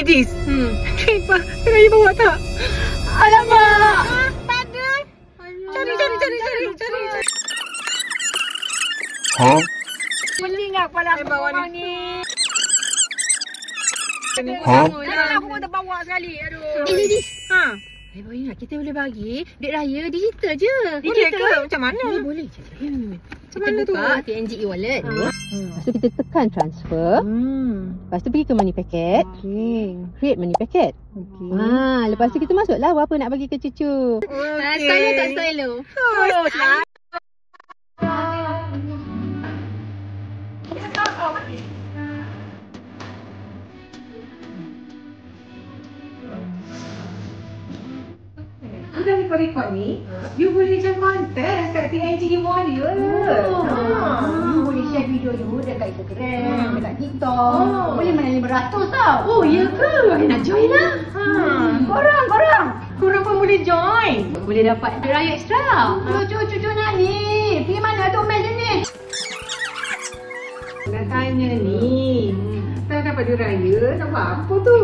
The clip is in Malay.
ladies. Kenapa? Raya bawa tak? Alamak. Tak ada. Cari. Huh? Pening lah kepala aku orang ni. Huh? Kenapa aku pun terbawa sekali. Aduh. Ladies. Saya baru ingat kita boleh bagi duit raya digital je. Boleh ke? Macam mana? Boleh je. Macam mana tu? Buka TNG e-wallet. Lepas tu kita tekan transfer. Lepas tu pergi ke money packet. Create money packet. Lepas tu kita masuklah berapa nak bagi ke cucu. Saya tak stylo. Sudah rekod ni, you boleh macam kontes kat TNG Warrior. You boleh share video you dekat Instagram, dekat TikTok. Boleh mana 500 tau. Oh, ya ke? Nak join lah. Korang pun boleh join. Boleh dapat duit raya extra. Cucu nak ni. Pergi mana tu mes ni? Nak tanya ni, tak dapat duit raya, nak buat apa tu?